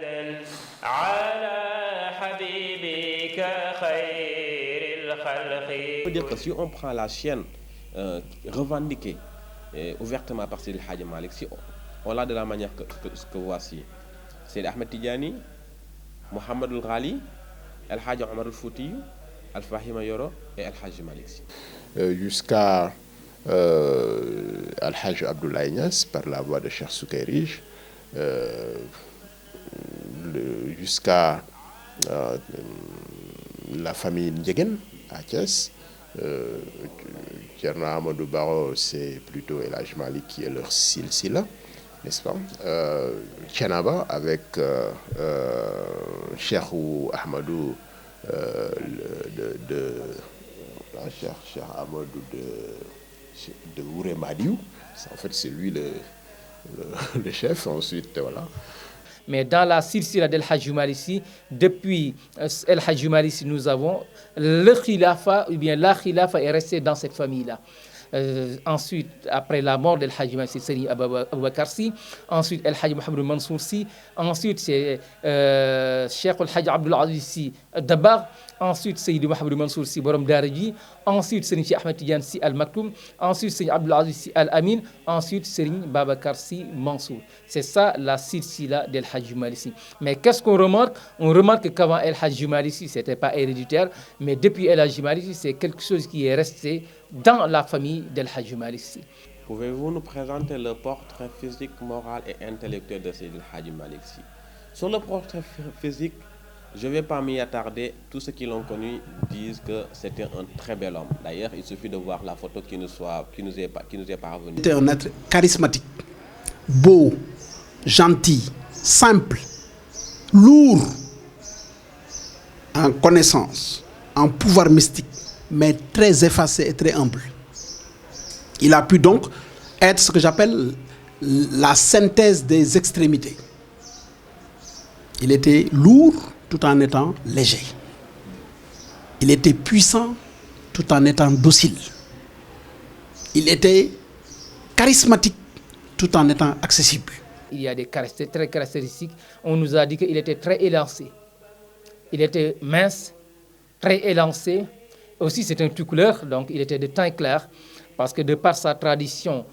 On peut dire que si on prend la chaîne revendiquée ouvertement par Seydi El Hadji Malick Sy, on l'a de la manière que voici. Seydi Ahmed Tidiane, Mohamedoul Ghali, El Hadji Omar El Fouti, Al Fahima Yoro et El Hadji Malick Sy. Jusqu'à Al Hadji Abdoulaye Niass par la voix de Cheikh Soukayrij, jusqu'à la famille Ndiéguène à Thiès. Thierno Amadou Baro, c'est plutôt El Hadji Malick qui est leur silsila, n'est-ce pas? Thiénaba avec Cheikhou Ahmadou Cheikh Amadou de Ouré Madiou. En fait, c'est lui le chef. Ensuite, voilà. Mais dans la silsila d'El Hadji Malick Sy, depuis El Hadji Malick Sy, nous avons le khilafa, ou bien la khilafa est restée dans cette famille-là. Ensuite, après la mort d'El Hadji Malick Sy, Serigne Aboubacar Sy. Ensuite, El Hadji Mouhamadou Mansour Sy. Ensuite, c'est Cheikh El Hadji Abdoul Aziz Sy Dabakh. Ensuite, Seydi Mouhamadou Mansour Sy Borom Daara Ji. Ensuite, Serigne Cheikh Ahmed Tidiane Sy Al Maktoum. Ensuite, Serigne Abdoul Aziz Sy Al Amin. Ensuite, Serigne Babacar Sy Mansour. C'est ça la silsila d'El Hadji Malick Sy. Mais qu'est-ce qu'on remarque? On remarque qu'avant El Hadji Malick Sy, ce n'était pas héréditaire. Mais depuis El Hadji Malick Sy, c'est quelque chose qui est resté dans la famille d'El Hadji Malick Sy. Pouvez-vous nous présenter le portrait physique, moral et intellectuel de Seydi El Hadji Malick Sy? Sur le portrait physique, je ne vais pas m'y attarder. Tous ceux qui l'ont connu disent que c'était un très bel homme. D'ailleurs, il suffit de voir la photo qui nous est parvenue. C'était un être charismatique, beau, gentil, simple, lourd en connaissance, en pouvoir mystique, mais très effacé et très humble. Il a pu donc être ce que j'appelle la synthèse des extrémités. Il était lourd tout en étant léger. Il était puissant tout en étant docile. Il était charismatique tout en étant accessible. Il y a des caractéristiques très caractéristiques. On nous a dit qu'il était très élancé. Il était mince, très élancé. Aussi, c'est un toucouleur, donc il était de teint clair, parce que de par sa tradition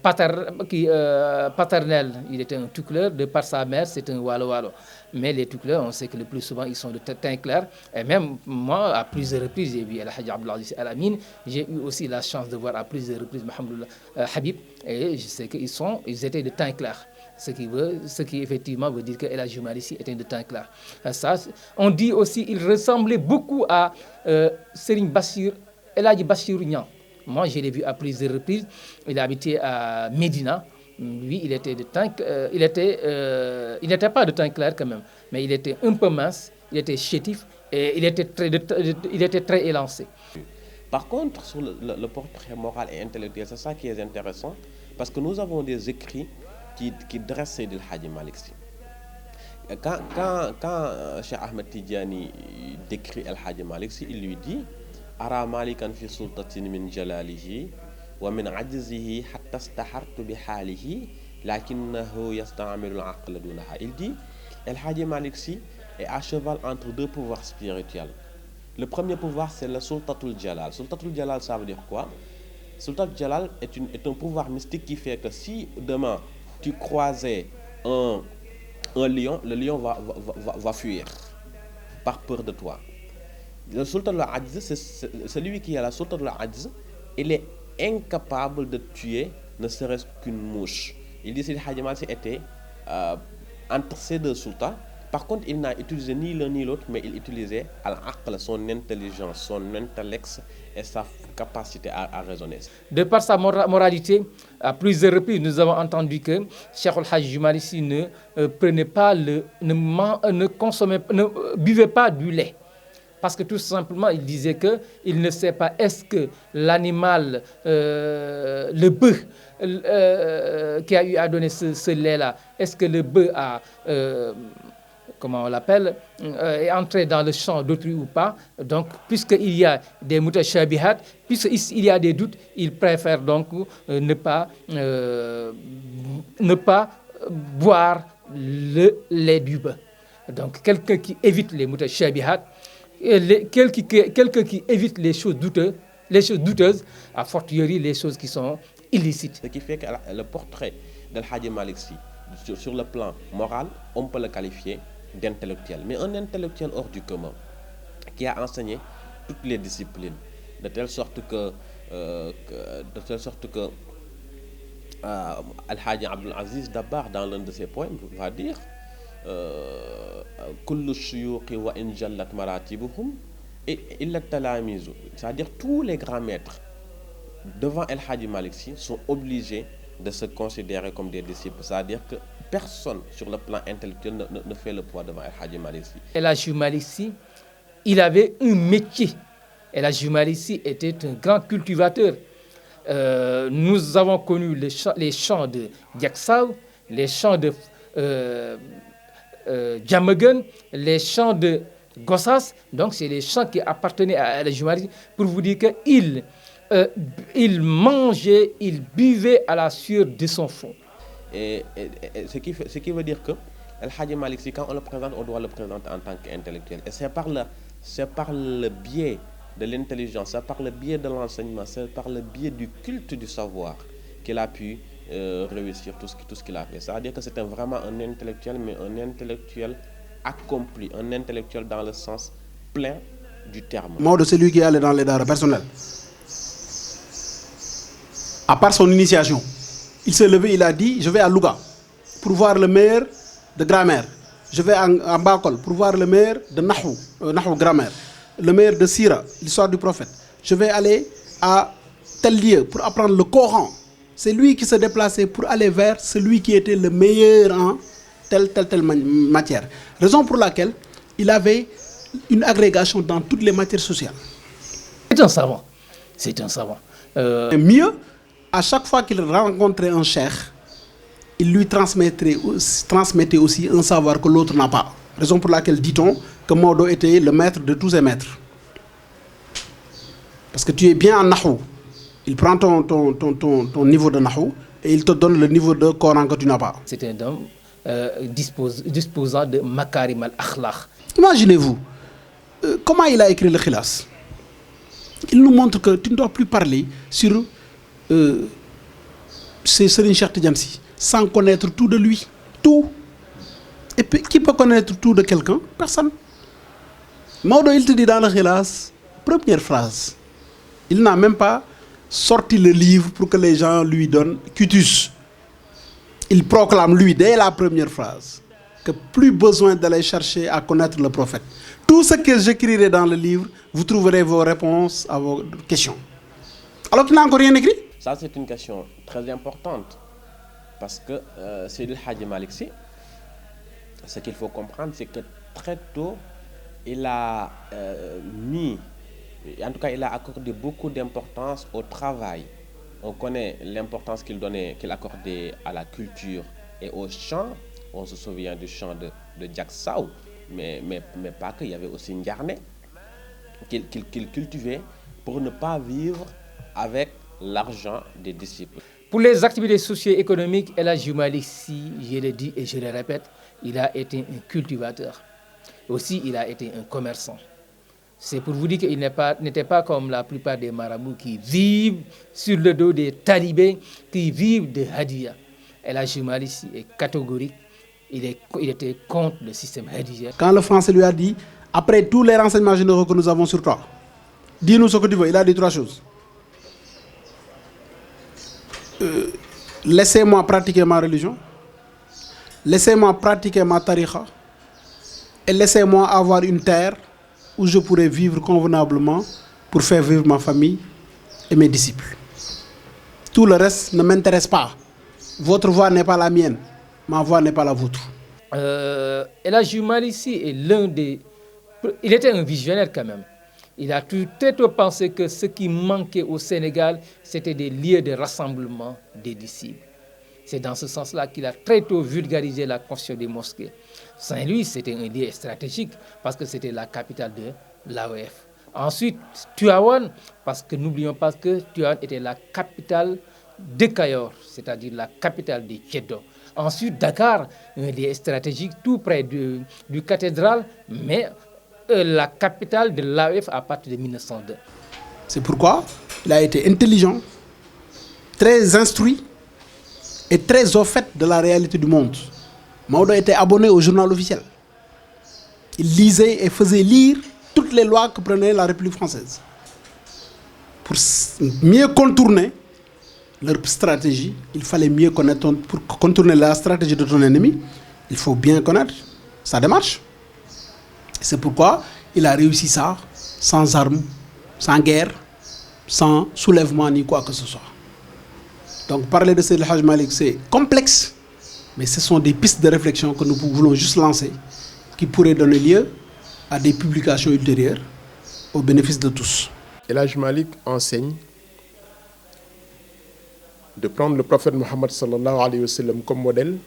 paternelle, il était un toucouleur. De par sa mère, c'est un walo-walo. Mais les toucouleurs, on sait que le plus souvent, ils sont de teint clair. Et même moi, à plusieurs reprises, j'ai vu El Hadji Abdoul Aziz Al Amin. J'ai eu aussi la chance de voir à plusieurs reprises Mohamed Habib. Et je sais qu'ils étaient de teint clair. Ce qui effectivement veut dire que El Hadji Malick Sy était de teint clair. Ça, on dit aussi qu'il ressemblait beaucoup à Serigne Bassir, El Hadji Bassirou Niang. Moi, je l'ai vu à plusieurs reprises. Il habitait à Médina. Lui, il était de teint, il n'était pas de teint clair quand même, mais il était un peu mince, il était chétif et il était très élancé. Par contre, sur le portrait moral et intellectuel, c'est ça qui est intéressant, parce que nous avons des écrits qui dressent Seydi El Hadji Malick Sy. Quand Cheikh Ahmed Tidiane décrit El Hadji Malick Sy, il lui dit Ara Malikan fi sultatin min jalalihi wa min ajzihi hatta stahartu bi halihi lakinnahu yasta'milu al-aqla dunaha. Il dit El Hadji Malick Sy est à cheval entre deux pouvoirs spirituels. Le premier pouvoir, c'est le Sultatul Jalal. Sultatul Jalal, ça veut dire quoi? Sultatul Jalal est un pouvoir mystique qui fait que si demain tu croisais un lion, le lion va fuir par peur de toi. Le Sultatul Ajz, c'est celui qui a la Sultatul Ajz, il est incapable de tuer ne serait-ce qu'une mouche. Il dit que El Hadji Malick Sy était entre ces deux sultans. Par contre, il n'a utilisé ni l'un ni l'autre, mais il utilisait al-aql, son intelligence, son intellect et sa capacité à raisonner. De par sa moralité, à plusieurs reprises, nous avons entendu que Cheikh El Hadji Malick Sy ne buvait pas du lait. Parce que tout simplement, il disait qu'il ne sait pas est-ce que l'animal, le bœuf qui a eu à donner ce lait-là, est-ce que le bœuf a... comment on l'appelle, est entré dans le champ d'autrui ou pas. Donc, puisqu'il y a des mutashabihat, puisqu'il y a des doutes, il préfère donc ne pas boire le lait du bœuf. Donc quelqu'un qui évite les mutashabihat, quelqu'un qui évite les choses douteuses, a fortiori les choses qui sont illicites. Ce qui fait que le portrait d'El Hadji Malick Sy, sur le plan moral, on peut le qualifier d'intellectuel. Mais un intellectuel hors du commun, qui a enseigné toutes les disciplines, de telle sorte que Al-Hadji Abdul Aziz Dabakh, dans l'un de ses poèmes, va dire Kullu shuyuqi wa in jallat maratibuhum illa talamizu, c'est-à-dire tous les grands maîtres devant El Hadji Malick Sy sont obligés de se considérer comme des disciples, c'est-à-dire que personne sur le plan intellectuel ne fait le poids devant El Hadji Malick Sy. El Hadji Malick Sy, il avait un métier. El Hadji Malick Sy était un grand cultivateur. Nous avons connu les champs de Diacksao, les champs de Diamaguène, les champs de Gossas. Donc c'est les champs qui appartenaient à El Hadji Malick Sy, pour vous dire qu'il il mangeait, il buvait à la sueur de son fond. Et ce qui veut dire que El Hadji Malick Sy, quand on le présente, on doit le présenter en tant qu'intellectuel. Et c'est par le biais de l'intelligence, c'est par le biais de l'enseignement, c'est par le biais du culte du savoir qu'il a pu réussir tout ce qu'il a fait. C'est-à-dire que c'était vraiment un intellectuel, mais un intellectuel accompli, un intellectuel dans le sens plein du terme. Maodo, c'est lui qui est allé dans les daara personnels. À part son initiation, il s'est levé, il a dit, je vais à Louga pour voir le meilleur de grammaire. Je vais à Bakol pour voir le meilleur de Nahou grammaire. Le meilleur de Sira, l'histoire du prophète. Je vais aller à tel lieu pour apprendre le Coran. C'est lui qui se déplaçait pour aller vers celui qui était le meilleur en telle matière. Raison pour laquelle il avait une agrégation dans toutes les matières sociales. C'est un savant. C'est un savant. Mieux, à chaque fois qu'il rencontrait un cheikh, il lui transmettait aussi un savoir que l'autre n'a pas. Raison pour laquelle dit-on que Maodo était le maître de tous ses maîtres. Parce que tu es bien en Nahou. Il prend ton niveau de Nahou et il te donne le niveau de Coran que tu n'as pas. C'est un homme disposant de Makarim al-Akhlaq. Imaginez-vous, comment il a écrit le Khilas. Il nous montre que tu ne dois plus parler sur Serigne Cheikh Tidiane Sy sans connaître tout de lui. Tout. Et puis, qui peut connaître tout de quelqu'un? Personne. Maodo, il te dit dans le Khilas, première phrase, il n'a même pas sorti le livre pour que les gens lui donnent quitus. Il proclame, lui, dès la première phrase, que plus besoin d'aller chercher à connaître le prophète. Tout ce que j'écrirai dans le livre, vous trouverez vos réponses à vos questions. Alors qu'il n'a encore rien écrit. Ça, c'est une question très importante. Parce que c'est le Hadji Malick Sy. Ce qu'il faut comprendre, c'est que très tôt, il a il a accordé beaucoup d'importance au travail. On connaît l'importance qu'il accordait à la culture et au chant. On se souvient du chant de Diacksao, mais pas que, il y avait aussi Ndiarné qu'il cultivait pour ne pas vivre avec l'argent des disciples. Pour les activités socio-économiques, El Hadji Malick Sy, je le dis et je le répète, il a été un cultivateur. Aussi, il a été un commerçant. C'est pour vous dire qu'il n'était pas comme la plupart des marabouts qui vivent sur le dos des talibés, qui vivent de hadiya. El Hadji Malick Sy est catégorique. Il était contre le système hadiya. Quand le Français lui a dit, après tous les renseignements généraux que nous avons sur toi, dis-nous ce que tu veux, il a dit trois choses. Laissez-moi pratiquer ma religion, laissez-moi pratiquer ma tariqa et laissez-moi avoir une terre où je pourrais vivre convenablement pour faire vivre ma famille et mes disciples. Tout le reste ne m'intéresse pas. Votre voix n'est pas la mienne, ma voix n'est pas la vôtre. El Hadji Malick Sy est l'un des... Il était un visionnaire quand même. Il a peut-être pensé que ce qui manquait au Sénégal, c'était des lieux de rassemblement des disciples. C'est dans ce sens-là qu'il a très tôt vulgarisé la construction des mosquées. Saint-Louis, c'était un lieu stratégique parce que c'était la capitale de l'AOF. Ensuite, Tivaouane, parce que n'oublions pas que Tivaouane était la capitale de Kayor, c'est-à-dire la capitale des Tchéddo. Ensuite, Dakar, il est stratégique, tout près du cathédrale, mais la capitale de l'AOF à partir de 1902. C'est pourquoi il a été intelligent, très instruit et très au fait de la réalité du monde. Maodo était abonné au journal officiel. Il lisait et faisait lire toutes les lois que prenait la République française. Pour mieux contourner leur stratégie, il fallait mieux connaître pour contourner la stratégie de ton ennemi, il faut bien connaître sa démarche. C'est pourquoi il a réussi ça sans armes, sans guerre, sans soulèvement ni quoi que ce soit. Donc parler de Seydi El Hadji Malick, c'est complexe, mais ce sont des pistes de réflexion que nous voulons juste lancer, qui pourraient donner lieu à des publications ultérieures au bénéfice de tous. El Hadji Malick enseigne de prendre le prophète Mohammed sallallahu alayhi wa sallam comme modèle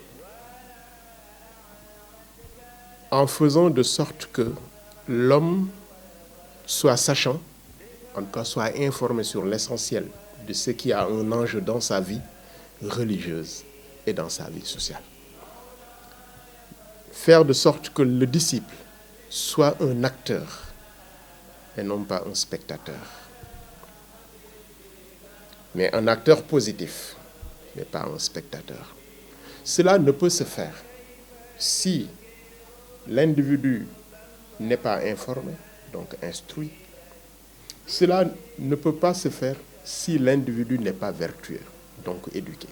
en faisant de sorte que l'homme soit sachant, en tout cas soit informé sur l'essentiel de ce qui a un enjeu dans sa vie religieuse et dans sa vie sociale. Faire de sorte que le disciple soit un acteur et non pas un spectateur. Mais un acteur positif, mais pas un spectateur. Cela ne peut se faire si l'individu n'est pas informé, donc instruit. Cela ne peut pas se faire si l'individu n'est pas vertueux, donc éduqué.